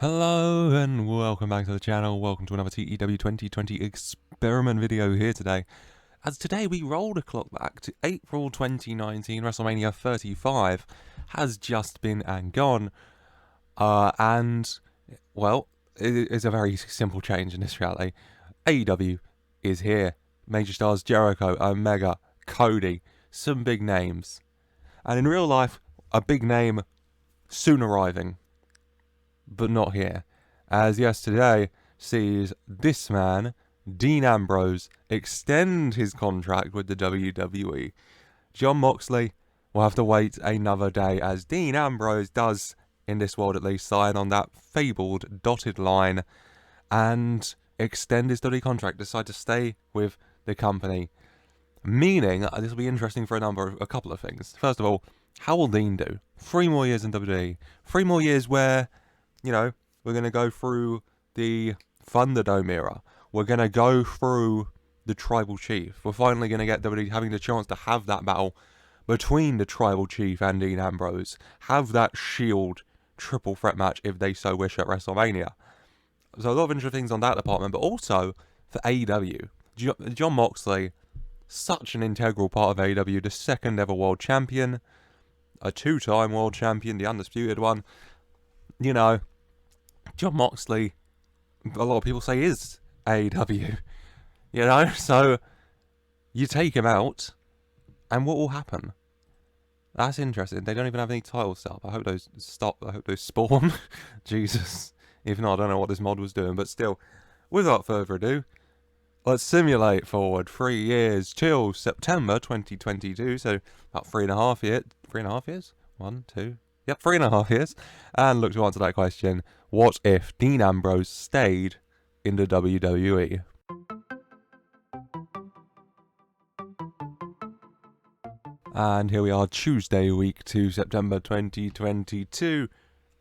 Hello and welcome back to the channel. Welcome to another TEW2020 Experiment video here today. As today we roll the clock back to April 2019, WrestleMania 35 has just been and gone. Well, it's a very simple change in this reality. AEW is here. Major stars Jericho, Omega, Cody, some big names. And in real life, a big name soon arriving. But not here, as yesterday sees this man, Dean Ambrose, extend his contract with the WWE. Jon Moxley will have to wait another day, as Dean Ambrose does, in this world at least, sign on that fabled dotted line and extend his WWE contract, decide to stay with the company. Meaning, this will be interesting for a couple of things. First of all, how will Dean do? 3 more years in WWE. 3 more years where, you know, we're going to go through the Thunderdome era. We're going to go through the Tribal Chief. We're finally going to get WWE having the chance to have that battle between the Tribal Chief and Dean Ambrose. Have that Shield triple threat match if they so wish at WrestleMania. So a lot of interesting things on that department, but also for AEW. Jon Moxley, such an integral part of AEW, the second ever world champion, a 2-time world champion, the undisputed one. You know, Jon Moxley, a lot of people say is AEW, you know, so you take him out, and what will happen? That's interesting. They don't even have any titles set up. I hope those stop. I hope those spawn. Jesus. If not, I don't know what this mod was doing, but still, without further ado, let's simulate forward 3 years till September 2022, so about 3.5 years. 3.5 years? 1, 2... Yep, 3.5 years. And look to answer that question. What if Dean Ambrose stayed in the WWE? And here we are, Tuesday, week 2, September 2022.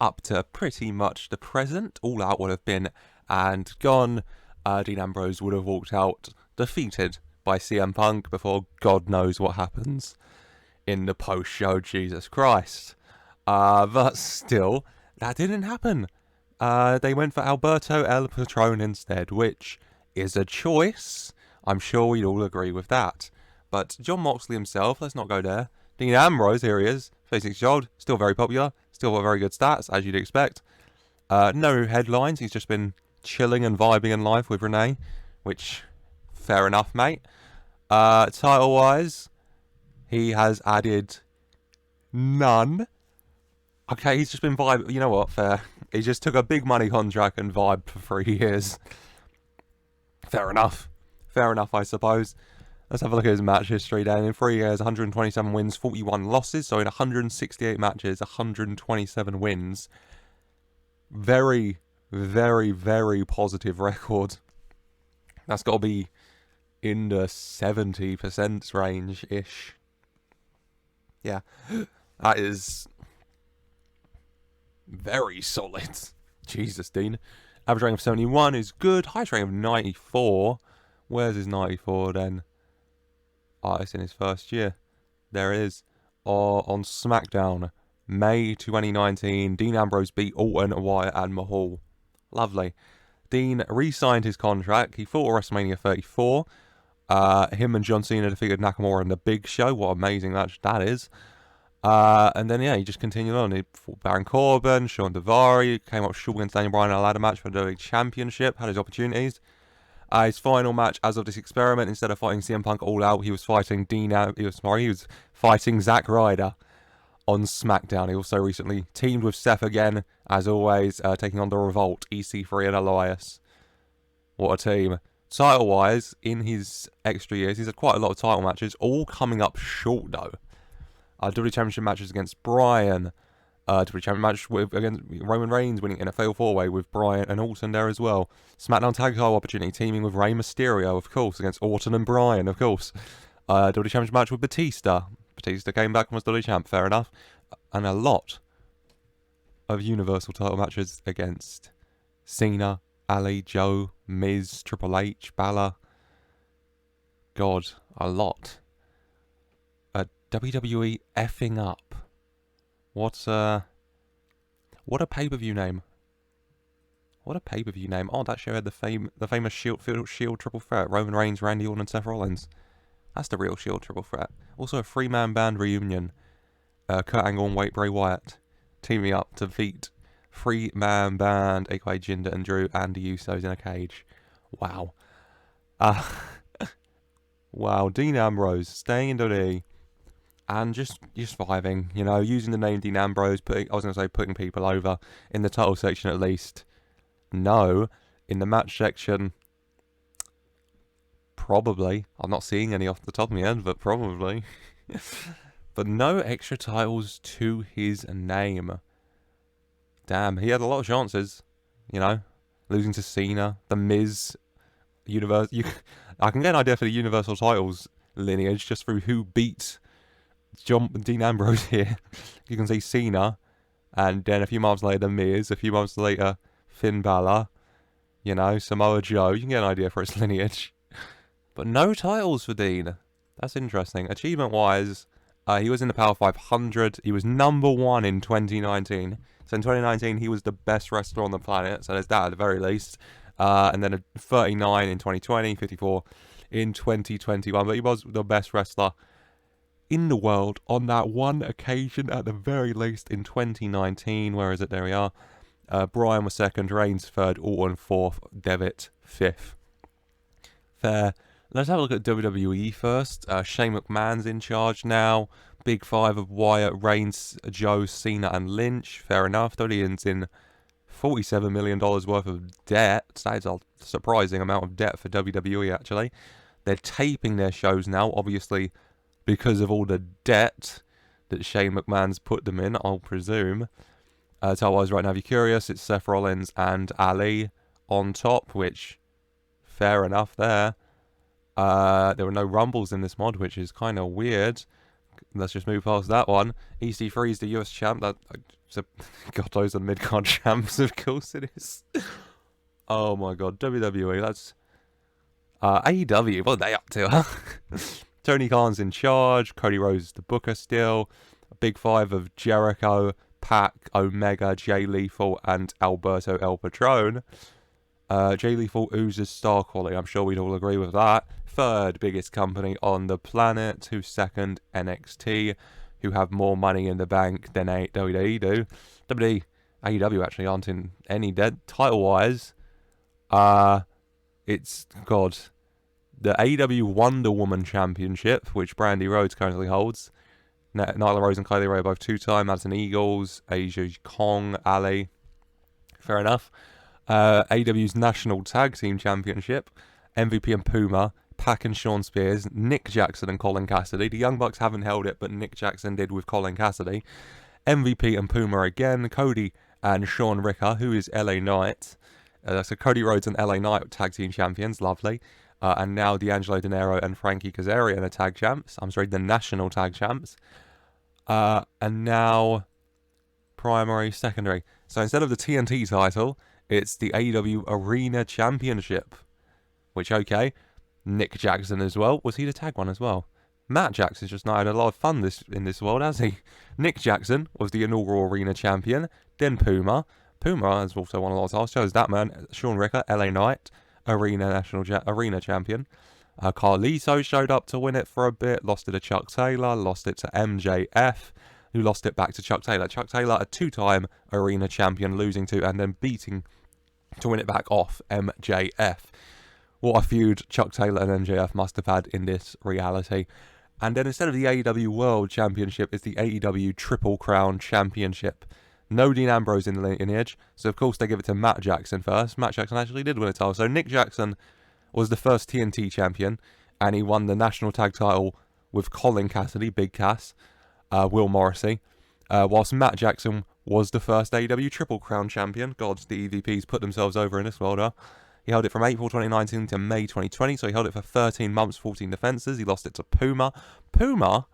Up to pretty much the present. All Out would have been and gone. Dean Ambrose would have walked out defeated by CM Punk before God knows what happens in the post-show. Jesus Christ. But still, that didn't happen. They went for Alberto El Patron instead, which is a choice. I'm sure we'd all agree with that. But Jon Moxley himself, let's not go there. Dean Ambrose, here he is, 36 years old, still very popular, still got very good stats, as you'd expect. No headlines, he's just been chilling and vibing in life with Renee, which, fair enough, mate. Title-wise, he has added none. Okay, he's just been vibing. You know what? Fair. He just took a big money contract and vibed for 3 years. Fair enough. Fair enough, I suppose. Let's have a look at his match history then. In 3 years, 127 wins, 41 losses. So in 168 matches, 127 wins. Very, very, very positive record. That's got to be in the 70% range-ish. Yeah. That is very solid. Jesus, Dean. Average rating of 71 is good. Highest rating of 94. Where's his 94 then? Oh, it's in his first year. There it is. On SmackDown, May 2019, Dean Ambrose beat Orton, Wyatt, and Mahal. Lovely. Dean re-signed his contract. He fought at WrestleMania 34. Him and John Cena defeated Nakamura in the Big Show. What an amazing match that is. And then, yeah, he just continued on. He fought Baron Corbin, Sean Daivari, came up short against Daniel Bryan in a ladder match for the WWE Championship, had his opportunities. His final match as of this experiment, instead of fighting CM Punk All Out, he was fighting he was fighting Zack Ryder on SmackDown. He also recently teamed with Seth again, as always, taking on the Revolt, EC3 and Elias. What a team. Title-wise, in his extra years, he's had quite a lot of title matches, all coming up short, though. WWE Championship matches against Bryan. WWE Championship match against Roman Reigns, winning in a fatal 4-way with Bryan and Orton there as well. SmackDown Tag Title opportunity, teaming with Rey Mysterio, of course, against Orton and Bryan, of course. WWE Championship match with Batista. Batista came back and was WWE Champ, fair enough. And a lot of Universal title matches against Cena, Ali, Joe, Miz, Triple H, Balor. God, a lot. WWE effing up. What a pay-per-view name. What a pay-per-view name. Oh, that show had the famous Shield triple threat. Roman Reigns, Randy Orton, and Seth Rollins. That's the real Shield triple threat. Also a three-man band reunion. Kurt Angle and Bray Wyatt teaming up to defeat three-man band, aka Jinder and Drew, and the Usos in a cage. Wow. Wow, Dean Ambrose staying in WWE and just surviving, you know, using the name Dean Ambrose, putting people over in the title section at least. No, in the match section, probably. I'm not seeing any off the top of my head, but probably. But no extra titles to his name. Damn, he had a lot of chances, you know, losing to Cena, The Miz, I can get an idea for the Universal titles lineage just through who beat Dean Ambrose here. You can see Cena, and then a few months later, The Miz, a few months later, Finn Balor, you know, Samoa Joe. You can get an idea for its lineage. But no titles for Dean. That's interesting. Achievement-wise, he was in the Power 500. He was number 1 in 2019. So in 2019, he was the best wrestler on the planet. So there's that at the very least. And then a 39 in 2020, 54 in 2021. But he was the best wrestler in the world on that one occasion at the very least in 2019. Where is it? There we are. Bryan was 2nd, Reigns 3rd, Orton 4th, Devitt 5th. Fair. Let's have a look at WWE first. Shane McMahon's in charge now. Big 5 of Wyatt, Reigns, Joe, Cena and Lynch. Fair enough. WWE's in $47 million worth of debt. That is a surprising amount of debt for WWE, actually. They're taping their shows now, obviously, because of all the debt that Shane McMahon's put them in, I'll presume. Title-wise right now, if you're curious, it's Seth Rollins and Ali on top, which, fair enough there. There were no Rumbles in this mod, which is kind of weird. Let's just move past that one. EC3 is the US champ. God, those are the mid-card champs, of course it is. Oh my god, WWE, that's... AEW, what are they up to, huh? Tony Khan's in charge. Cody Rhodes is the booker still. A big 5 of Jericho, Pac, Omega, Jay Lethal, and Alberto El Patron. Jay Lethal oozes star quality. I'm sure we'd all agree with that. 3rd biggest company on the planet. Who's 2nd? NXT, who have more money in the bank than WWE do. WWE, AEW actually aren't in any debt. Title-wise, it's, God, the AEW Wonder Woman Championship, which Brandy Rhodes currently holds. Nyla Rose and Kylie Ray are both 2-time. Madison Eagles, Asia Kong, Ali. Fair enough. AEW's National Tag Team Championship, MVP and Puma, Pac and Shawn Spears, Nick Jackson and Colin Cassidy. The Young Bucks haven't held it, but Nick Jackson did with Colin Cassidy. MVP and Puma again, Cody and Sean Ricker, who is LA Knight. So Cody Rhodes and LA Knight Tag Team Champions, lovely. And now D'Angelo De Niro and Frankie Kazarian are Tag Champs. I'm sorry, the National Tag Champs. And now Primary, Secondary. So instead of the TNT title, it's the AEW Arena Championship. Which, okay. Nick Jackson as well. Was he the tag one as well? Matt Jackson's just not had a lot of fun in this world, has he? Nick Jackson was the inaugural Arena Champion. Then Puma. Puma has also won a lot of titles. So is that man. Sean Ricker, LA Knight, Arena Champion. Carlito showed up to win it for a bit. Lost it to Chuck Taylor. Lost it to MJF, who lost it back to Chuck Taylor. Chuck Taylor, a 2-time Arena Champion, losing to and then beating to win it back off MJF. What a feud Chuck Taylor and MJF must have had in this reality. And then instead of the AEW World Championship, it's the AEW Triple Crown Championship. No Dean Ambrose in the lineage, so of course they give it to Matt Jackson first. Matt Jackson actually did win a title. So Nick Jackson was the first TNT champion, and he won the national tag title with Colin Cassidy, Big Cass, Will Morrissey, whilst Matt Jackson was the first AEW Triple Crown champion. God, the EVPs put themselves over in this world, huh? He held it from April 2019 to May 2020, so he held it for 13 months, 14 defenses. He lost it to Puma. Puma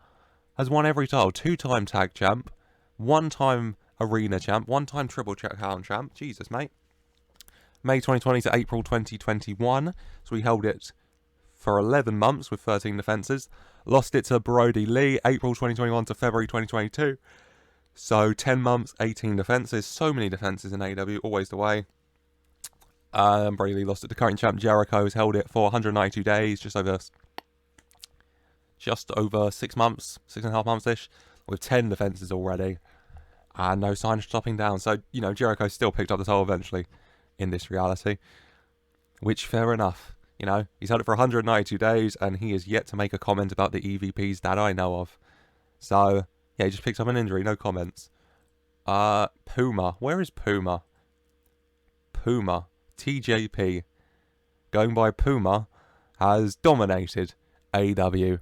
has won every title. 2-time tag champ, 1-time arena champ, 1-time triple crown champ. Jesus, mate. May 2020 to April 2021. So he held it for 11 months with 13 defenses. Lost it to Brody Lee, April 2021 to February 2022. So 10 months, 18 defenses. So many defenses in AEW, always the way. Brady Lee lost it to current champ Jericho, who's held it for 192 days, just over 6 months, 6.5 months-ish, with 10 defenses already, and no sign of stopping down. So, you know, Jericho still picked up the title eventually in this reality, which, fair enough. You know, he's held it for 192 days, and he is yet to make a comment about the EVPs that I know of. So, yeah, he just picked up an injury, no comments. Puma. Where is Puma? Puma. TJP. Going by Puma, has dominated AEW.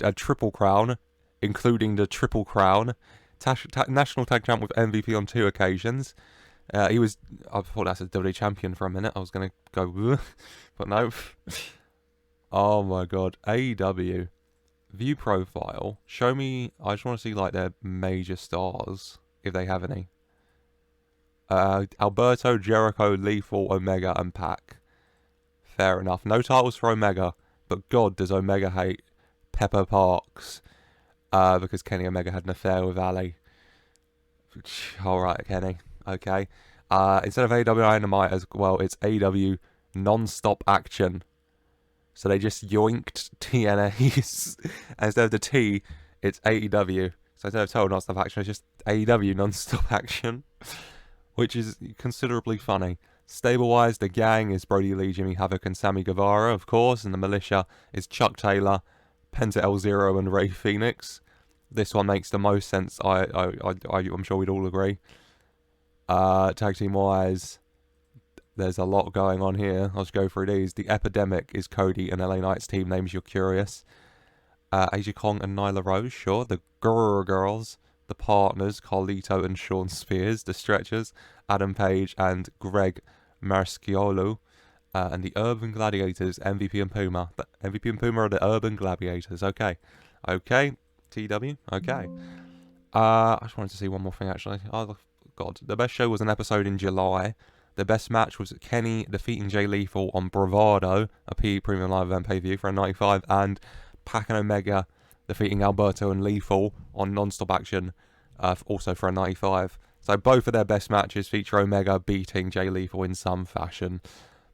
A triple crown, including the triple crown. National Tag Champ with MVP on 2 occasions. He was, I thought that's a WWE champion for a minute. I was going to go, but no. Oh my god. AEW. View profile. Show me, I just want to see like their major stars, if they have any. Alberto, Jericho, Lethal, Omega, and Pac. Fair enough. No titles for Omega, but god does Omega hate Pepper Parks. Because Kenny Omega had an affair with Ali. Alright, Kenny. Okay. Instead of AEW Dynamite as well, it's AEW Non-Stop Action. So they just yoinked TNAs. And instead of the T, it's AEW. So instead of Total Non-Stop Action, it's just AEW Non-Stop Action. Which is considerably funny. Stable-wise, the gang is Brody Lee, Jimmy Havoc, and Sammy Guevara, of course. And the militia is Chuck Taylor, Penta El Zero, and Ray Phoenix. This one makes the most sense, I'm sure we'd all agree. Tag team-wise, there's a lot going on here. I'll just go through these. The Epidemic is Cody and LA Knight's team names you're curious. Asia Kong and Nyla Rose, sure. The Grrr Girls, the Partners, Carlito and Sean Spears. The Stretchers, Adam Page and Greg Marsciolo. And the Urban Gladiators, MVP and Puma. The MVP and Puma are the Urban Gladiators. Okay. Okay. TEW. Okay. I just wanted to see one more thing, actually. Oh, God. The best show was an episode in July. The best match was Kenny defeating Jay Lethal on Bravado, a PE Premium Live event pay-per-view for a 95, and Pac and Omega defeating Alberto and Lethal on Non-Stop Action, also for a 95. So both of their best matches feature Omega beating Jay Lethal in some fashion,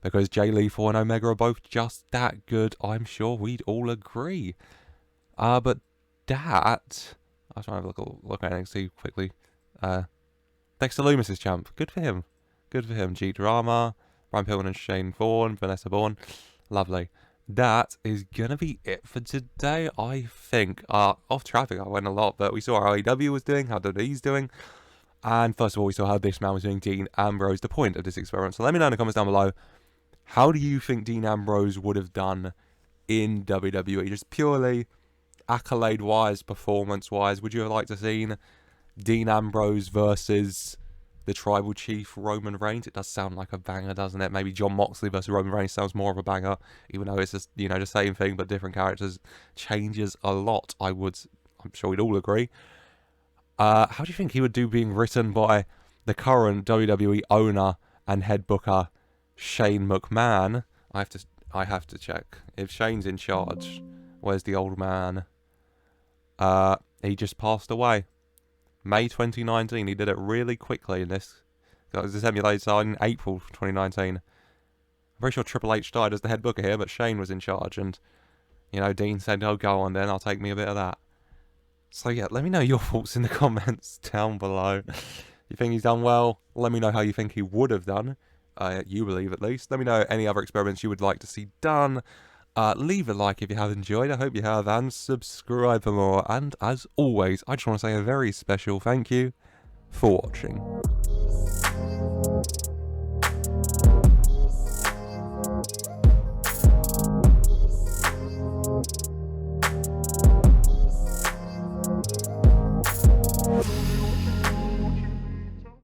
because Jay Lethal and Omega are both just that good. I'm sure we'd all agree. But that, I was trying to look at NXT quickly. Dexter Lumis is champ. Good for him. Good for him. G Drama, Brian Pillman and Shane Vaughn, Vanessa Bourne. Lovely. That is going to be it for today, I think. Off traffic, I went a lot, but we saw how AEW was doing, how WWE's doing. And first of all, we saw how this man was doing, Dean Ambrose, the point of this experiment. So let me know in the comments down below, how do you think Dean Ambrose would have done in WWE? Just purely accolade-wise, performance-wise, would you have liked to have seen Dean Ambrose versus the Tribal Chief Roman Reigns? It does sound like a banger, doesn't it? Maybe Jon Moxley versus Roman Reigns sounds more of a banger, even though it's just, you know, the same thing but different characters. Changes a lot, I'm sure we'd all agree. How do you think he would do being written by the current WWE owner and head booker, Shane McMahon? I have to check. If Shane's in charge, where's the old man? He just passed away. May 2019. He did it really quickly in this. This emulated in April 2019. I'm pretty sure Triple H died as the head booker here, but Shane was in charge, and, you know, Dean said, "Oh, go on then, I'll take me a bit of that." So yeah, let me know your thoughts in the comments down below. You think he's done well? Let me know how you think he would have done. You believe at least. Let me know any other experiments you would like to see done. Leave a like if you have enjoyed. I hope you have, and subscribe for more. And as always, I just want to say a very special thank you for watching.